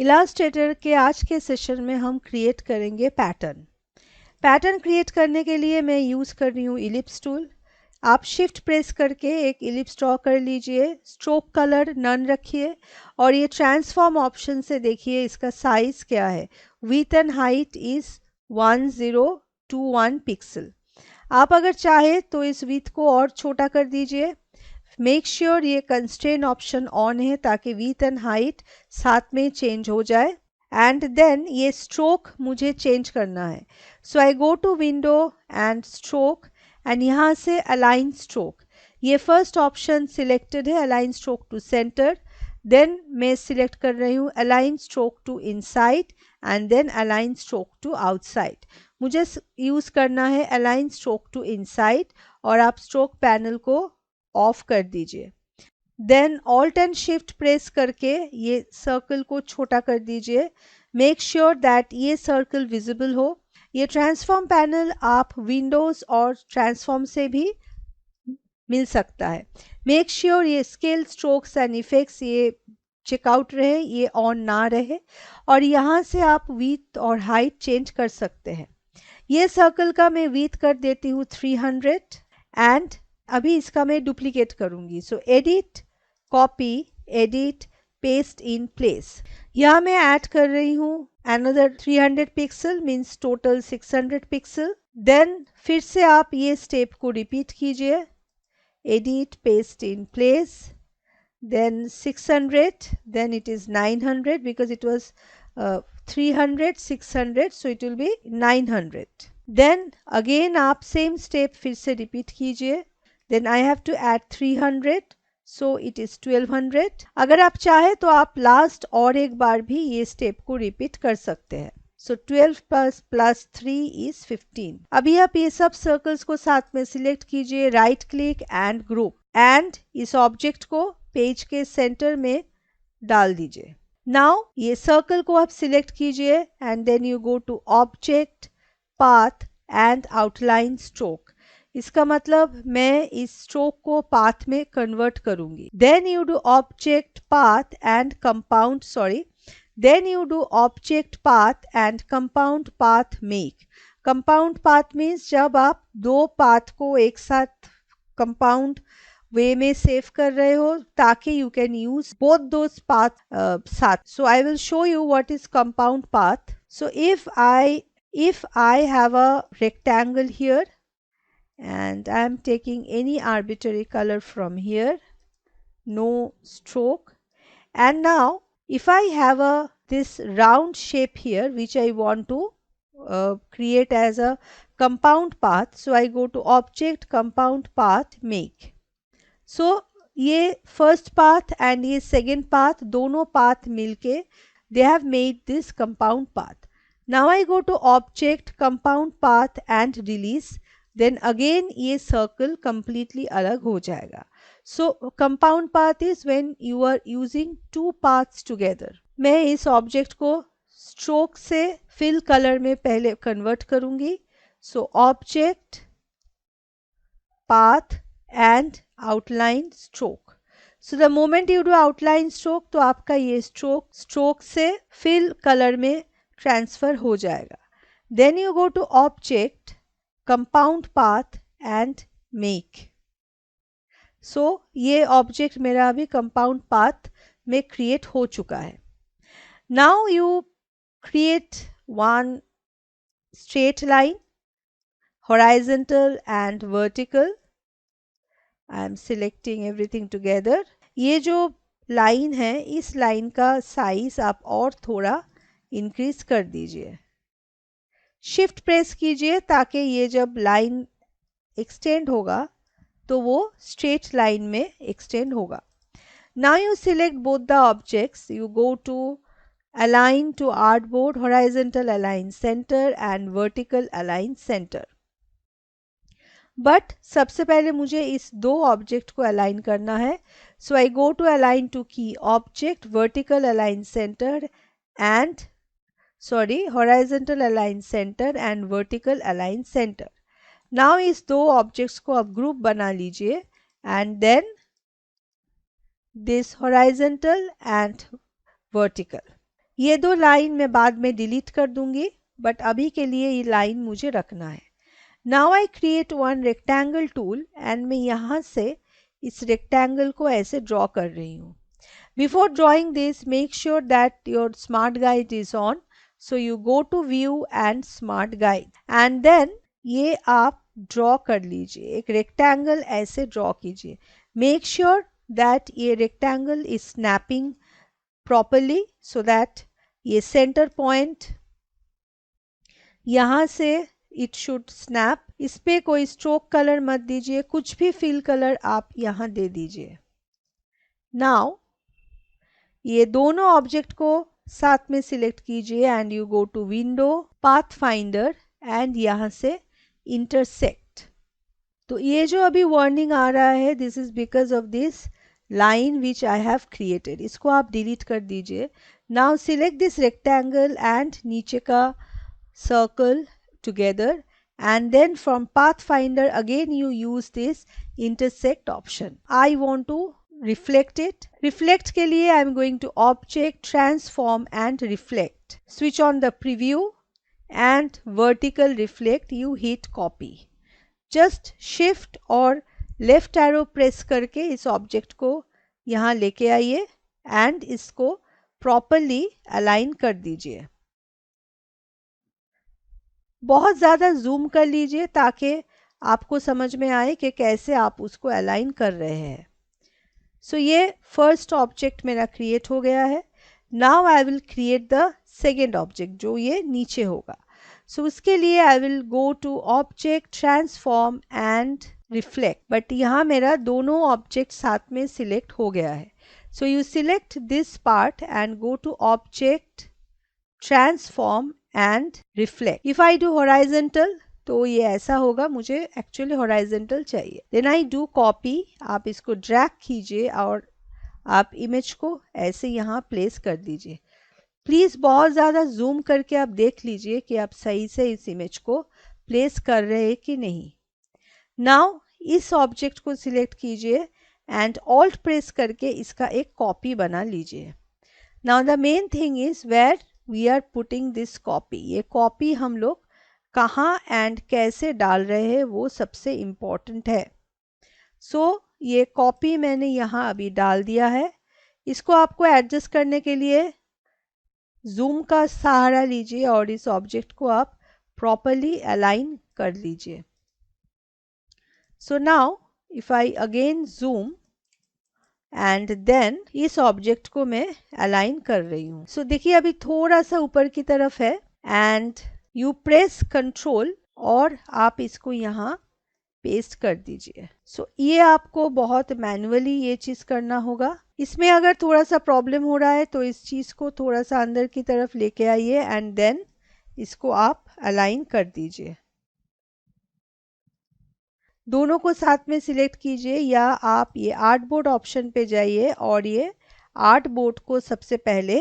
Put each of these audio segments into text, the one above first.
Illustrator के आज के सेशन में हम क्रिएट करेंगे पैटर्न क्रिएट करने के लिए मैं यूज़ कर रही हूँ इलिप्स टूल। आप शिफ्ट प्रेस करके एक इलिप्स ड्रॉ कर लीजिए, स्ट्रोक कलर नन रखिए और ये ट्रांसफॉर्म ऑप्शन से देखिए इसका साइज क्या है। Width and height is 1021 pixel. आप अगर चाहे तो इस विड्थ को और छोटा कर दीजिए। मेक श्योर ये कंस्ट्रेन ऑप्शन ऑन है ताकि विड्थ एंड हाइट साथ में चेंज हो जाए। एंड देन ये स्ट्रोक मुझे चेंज करना है, so I go to window and stroke and यहाँ से अलाइन स्ट्रोक। ये फर्स्ट ऑप्शन सिलेक्टेड है, align stroke to centre. Then मैं सिलेक्ट कर रही हूँ align stroke to inside and then align stroke to outside. मुझे यूज़ करना है अलाइन स्ट्रोक टू इनसाइड और आप स्ट्रोक पैनल को ऑफ कर दीजिए। Then alt and shift press करके ये सर्कल को छोटा कर दीजिए। मेक श्योर दैट ये सर्कल विजिबल हो। ये ट्रांसफॉर्म पैनल आप विंडोज और ट्रांसफॉर्म से भी मिल सकता है। मेक श्योर ये स्केल स्ट्रोक्स एंड इफेक्ट्स ये चेकआउट रहे, ये ऑन ना रहे और यहाँ से आप विड्थ और हाइट चेंज कर सकते हैं। ये सर्कल का मैं विड्थ कर देती हूँ 300 एंड अभी इसका मैं डुप्लीकेट करूंगी। So edit, copy, edit, paste in place. यहाँ मैं ऐड कर रही हूँ another 300 pixel, means total 600 pixel. Then फिर से आप ये स्टेप को रिपीट कीजिए। Edit, paste in place, then 600, then it is 900 because it was 300, 600, so it will be 900. Then again आप same step फिर से repeat कीजिए। Then I have to add 300, so it is 1200. अगर आप चाहे तो आप last और एक बार भी ये step को repeat कर सकते हैं। So 12 plus 3 is 15. अभी आप ये सब circles को साथ में select कीजिए, right click and group, and इस object को पेज के सेंटर में डाल दीजिए। नाउ ये सर्कल को आप सिलेक्ट कीजिए and then you go to object, path and outline stroke. इसका मतलब मैं इस स्ट्रोक को पाथ में कन्वर्ट करूंगी। Then you do object, path and compound, then you do object, path and compound path make. Compound path means जब आप दो पाथ को एक साथ कंपाउंड वे में सेव कर रहे हो ताकि you can use both those path साथ। So I will show you what is compound path. So if I have a rectangle here and I am taking any arbitrary color from here, no stroke, and now if I have this round shape here which I want to create as a compound path, so I go to object, compound path, make. सो ये first path and ये second path दोनों path मिलके they have made this compound path. Now I go to object, compound path and release. Then again ये circle completely अलग हो जाएगा. So compound path is when you are using two paths together. मैं इस object को stroke से fill colour में पहले कन्वर्ट करूंगी. So object, path and outline stroke. So the moment you do outline stroke तो आपका ये स्ट्रोक से फिल कलर में ट्रांसफर हो जाएगा. Then you go to object, compound path and make. So ये ऑब्जेक्ट मेरा अभी कंपाउंड पाथ में क्रिएट हो चुका है. Now you create one straight line, horizontal and vertical. I am selecting everything together. ये जो लाइन है इस लाइन का साइज आप और थोड़ा इंक्रीज कर दीजिए. शिफ्ट प्रेस कीजिए ताकि ये जब लाइन एक्सटेंड होगा तो वो स्ट्रेट लाइन में एक्सटेंड होगा. Now you select both the objects. You go to align to artboard, horizontal align center and vertical align center. But सबसे पहले मुझे इस दो ऑब्जेक्ट को अलाइन करना है. So I go to align to key object, vertical align centre and horizontal align centre and vertical align centre. Now इस दो ऑब्जेक्ट्स को आप ग्रुप बना लीजिए and then this horizontal and vertical. ये दो लाइन मैं बाद में डिलीट कर दूंगी, बट अभी के लिए ये लाइन मुझे रखना है। Now I create one rectangle tool and मैं यहाँ से इस रेक्टेंगल को ऐसे ड्रॉ कर रही हूँ। Before drawing this, make sure that your smart guide is on, so you go to view and smart guide and then ये आप ड्रॉ कर लीजिए, एक रेक्टेंगल ऐसे ड्रॉ कीजिए। मेक श्योर दैट ये rectangle is snapping properly so that ये centre point यहाँ से इट शुड स्नैप। इस पे कोई स्ट्रोक कलर मत दीजिए, कुछ भी फिल कलर आप यहाँ दे दीजिए। नाउ ये दोनों ऑब्जेक्ट को साथ में सिलेक्ट कीजिए and you go to window, pathfinder and यहाँ से इंटरसेक्ट। तो ये जो अभी वार्निंग आ रहा है, this is because of this line which I have created, इसको आप डिलीट कर दीजिए। Now select this rectangle and नीचे का circle together and then from pathfinder again you use this intersect option. I want to reflect it. Reflect के लिए I am going to object, transform and reflect. Switch on the preview and vertical reflect, you hit copy. Just shift और left arrow press करके इस object को यहाँ लेके आइए and इसको प्रॉपरली अलाइन कर दीजिए। बहुत ज़्यादा जूम कर लीजिए ताकि आपको समझ में आए कि कैसे आप उसको अलाइन कर रहे हैं। सो ये फर्स्ट ऑब्जेक्ट मेरा क्रिएट हो गया है। Now I will create the second object जो ये नीचे होगा। सो उसके लिए I will go to object, transform and reflect, but यहाँ मेरा दोनों ऑब्जेक्ट साथ में सिलेक्ट हो गया है। So you select this part and go to object, transform and reflect. If I do horizontal तो ये ऐसा होगा, मुझे एक्चुअली हॉराइजेंटल चाहिए। देन आई डू कॉपी, आप इसको ड्रैग कीजिए और आप इमेज को ऐसे यहाँ प्लेस कर दीजिए। प्लीज़ बहुत ज़्यादा जूम करके आप देख लीजिए कि आप सही से इस इमेज को प्लेस कर रहे हैं कि नहीं। नाउ इस ऑब्जेक्ट को सिलेक्ट कीजिए एंड ऑल्ट प्रेस करके इसका एक कॉपी बना लीजिए। Now the main thing is where we are putting this copy. ये कॉपी हम लोग कहाँ एंड कैसे डाल रहे हैं वो सबसे इम्पोर्टेंट है। सो ये कॉपी मैंने यहाँ अभी डाल दिया है। इसको आपको एडजस्ट करने के लिए जूम का सहारा लीजिए और इस ऑब्जेक्ट को आप प्रॉपरली अलाइन कर लीजिए। So now if I again zoom and then इस ऑब्जेक्ट को मैं अलाइन कर रही हूँ। So देखिए अभी थोड़ा सा ऊपर की तरफ है एंड यू प्रेस कंट्रोल और आप इसको यहाँ पेस्ट कर दीजिए। So ये आपको बहुत मैन्युअली ये चीज़ करना होगा। इसमें अगर थोड़ा सा प्रॉब्लम हो रहा है तो इस चीज़ को थोड़ा सा अंदर की तरफ लेके आइए एंड देन इसको आप अलाइन कर दीजिए। दोनों को साथ में सिलेक्ट कीजिए या आप ये आर्ट बोर्ड ऑप्शन पे जाइए और ये आर्ट बोर्ड को सबसे पहले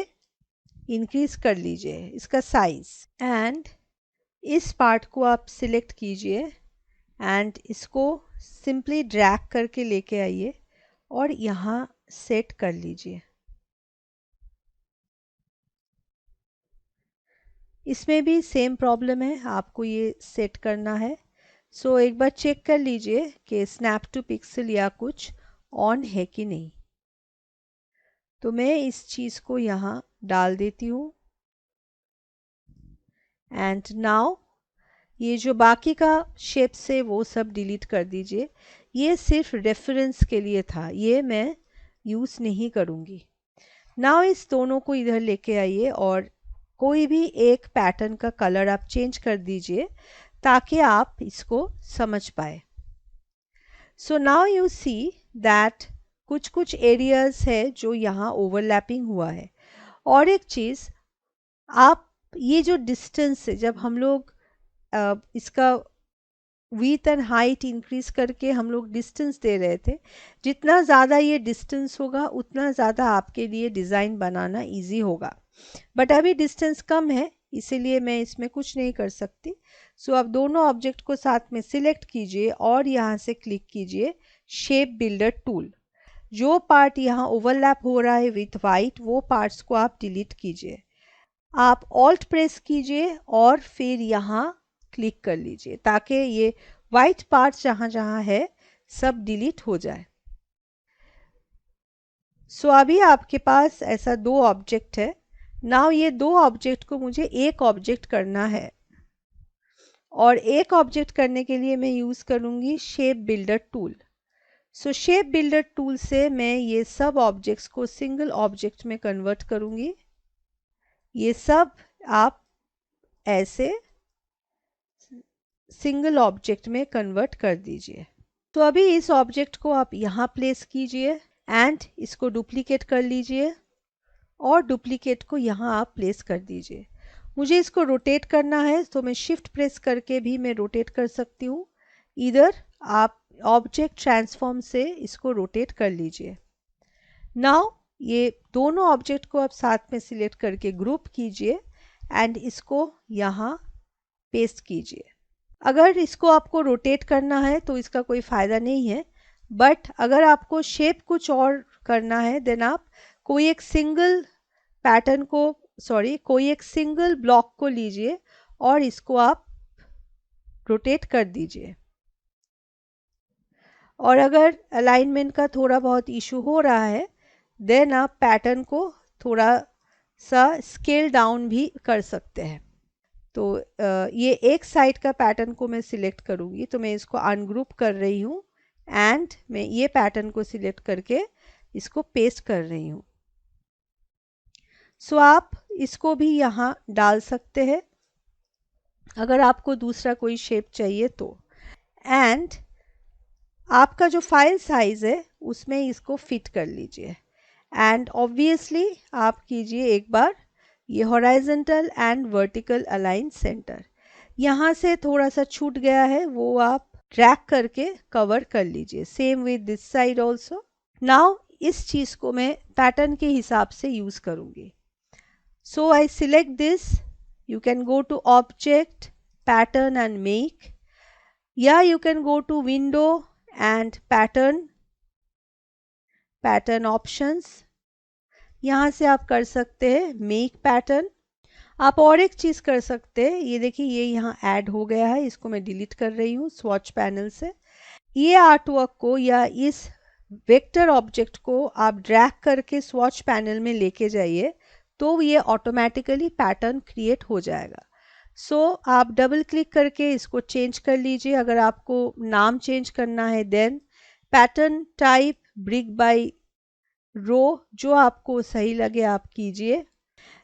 इंक्रीज कर लीजिए इसका साइज एंड इस पार्ट को आप सिलेक्ट कीजिए एंड इसको सिंपली ड्रैग करके लेके आइए और यहाँ सेट कर लीजिए। इसमें भी सेम प्रॉब्लम है, आपको ये सेट करना है। सो एक बार चेक कर लीजिए कि स्नैप टू पिक्सल या कुछ ऑन है कि नहीं। तो मैं इस चीज़ को यहाँ डाल देती हूँ एंड नाउ ये जो बाकी का शेप्स है वो सब डिलीट कर दीजिए। ये सिर्फ रेफरेंस के लिए था, ये मैं यूज़ नहीं करूँगी। नाउ इस दोनों को इधर लेके आइए और कोई भी एक पैटर्न का कलर आप चेंज कर दीजिए ताकि आप इसको समझ पाए। So now you see that कुछ कुछ एरियाज है जो यहाँ ओवरलैपिंग हुआ है। और एक चीज़, आप ये जो डिस्टेंस है, जब हम लोग इसका विड्थ एंड हाइट इंक्रीज करके हम लोग डिस्टेंस दे रहे थे, जितना ज़्यादा ये डिस्टेंस होगा उतना ज़्यादा आपके लिए डिज़ाइन बनाना इजी होगा। बट अभी डिस्टेंस कम है इसीलिए मैं इसमें कुछ नहीं कर सकती। सो अब दोनों ऑब्जेक्ट को साथ में सिलेक्ट कीजिए और यहाँ से क्लिक कीजिए शेप बिल्डर टूल। जो पार्ट यहाँ ओवरलैप हो रहा है विथ वाइट वो पार्ट्स को आप डिलीट कीजिए आप ऑल्ट प्रेस कीजिए और फिर यहाँ क्लिक कर लीजिए ताकि ये वाइट पार्ट जहाँ जहाँ है सब डिलीट हो जाए। सो अभी आपके पास ऐसा दो ऑब्जेक्ट है। नाउ ये दो ऑब्जेक्ट को मुझे एक ऑब्जेक्ट करना है और एक ऑब्जेक्ट करने के लिए मैं यूज़ करूँगी शेप बिल्डर टूल। सो शेप बिल्डर टूल से मैं ये सब ऑब्जेक्ट्स को सिंगल ऑब्जेक्ट में कन्वर्ट करूँगी। ये सब आप ऐसे सिंगल ऑब्जेक्ट में कन्वर्ट कर दीजिए। तो अभी इस ऑब्जेक्ट को आप यहाँ प्लेस कीजिए एंड इसको डुप्लीकेट कर लीजिए और डुप्लीकेट को यहाँ आप प्लेस कर दीजिए। मुझे इसको रोटेट करना है तो मैं शिफ्ट प्रेस करके भी मैं रोटेट कर सकती हूँ। इधर आप ऑब्जेक्ट ट्रांसफॉर्म से इसको रोटेट कर लीजिए। नाउ ये दोनों ऑब्जेक्ट को आप साथ में सिलेक्ट करके ग्रुप कीजिए एंड इसको यहाँ पेस्ट कीजिए। अगर इसको आपको रोटेट करना है तो इसका कोई फ़ायदा नहीं है, बट अगर आपको शेप कुछ और करना है देन आप कोई एक सिंगल पैटर्न को कोई एक सिंगल ब्लॉक को लीजिए और इसको आप रोटेट कर दीजिए। और अगर अलाइनमेंट का थोड़ा बहुत इशू हो रहा है देन आप पैटर्न को थोड़ा सा स्केल डाउन भी कर सकते हैं। तो ये एक साइड का पैटर्न को मैं सिलेक्ट करूँगी तो मैं इसको अनग्रुप कर रही हूँ एंड मैं ये पैटर्न को सिलेक्ट करके इसको पेस्ट कर रही हूँ। सो आप इसको भी यहाँ डाल सकते हैं अगर आपको दूसरा कोई शेप चाहिए तो। एंड आपका जो फाइल साइज़ है उसमें इसको फिट कर लीजिए एंड ऑब्वियसली आप कीजिए एक बार ये horizontal and vertical align centre. यहाँ से थोड़ा सा छूट गया है वो आप ड्रैग करके कवर कर लीजिए। Same with this side also. Now इस चीज़ को मैं पैटर्न के हिसाब से यूज़ करूँगी। So I select this. You can go to object, pattern and make, या you can go to window and pattern options. यहाँ से आप कर सकते हैं मेक पैटर्न। आप और एक चीज़ कर सकते हैं, ये देखिए ये यहाँ ऐड हो गया है, इसको मैं डिलीट कर रही हूँ स्वॉच पैनल से। ये आर्टवर्क को या इस वेक्टर ऑब्जेक्ट को आप ड्रैग करके स्वॉच पैनल में लेके जाइए तो ये ऑटोमेटिकली पैटर्न क्रिएट हो जाएगा। सो आप डबल क्लिक करके इसको चेंज कर लीजिए। अगर आपको नाम चेंज करना है then pattern type brick by row, जो आपको सही लगे आप कीजिए।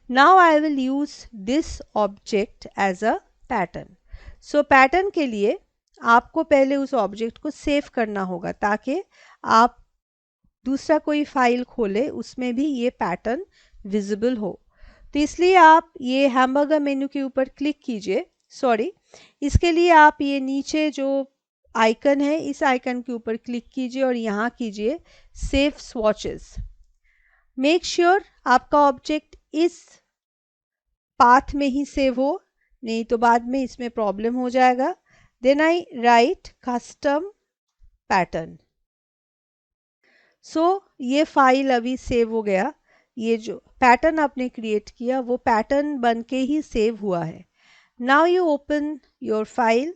Now I will use this object as a pattern. So pattern के लिए आपको पहले उस ऑब्जेक्ट को सेव करना होगा ताकि आप दूसरा कोई फाइल खोले उसमें भी ये पैटर्न विजिबल हो। तो इसलिए आप ये हैमबर्गर मेन्यू के ऊपर क्लिक कीजिए। इसके लिए आप ये नीचे जो आइकन है इस आइकन के ऊपर क्लिक कीजिए और यहाँ कीजिए सेव स्वॉचेस। मेक श्योर आपका ऑब्जेक्ट इस पाथ में ही सेव हो, नहीं तो बाद में इसमें प्रॉब्लम हो जाएगा। Then I write custom pattern. So ये फाइल अभी सेव हो गया। ये जो पैटर्न आपने क्रिएट किया वो पैटर्न बन के ही सेव हुआ है। Now you open your file.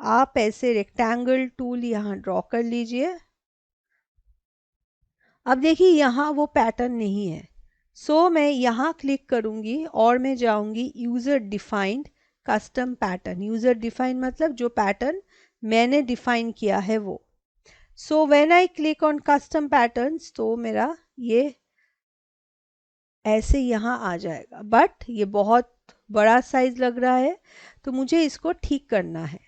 आप ऐसे रेक्टेंगल टूल यहाँ ड्रॉ कर लीजिए। अब देखिए यहाँ वो पैटर्न नहीं है। सो मैं यहाँ क्लिक करूँगी और मैं जाऊँगी user defined custom pattern. User defined मतलब जो पैटर्न मैंने डिफाइन किया है वो। So when I click on custom patterns तो मेरा ये ऐसे यहाँ आ जाएगा, बट ये बहुत बड़ा साइज लग रहा है तो मुझे इसको ठीक करना है।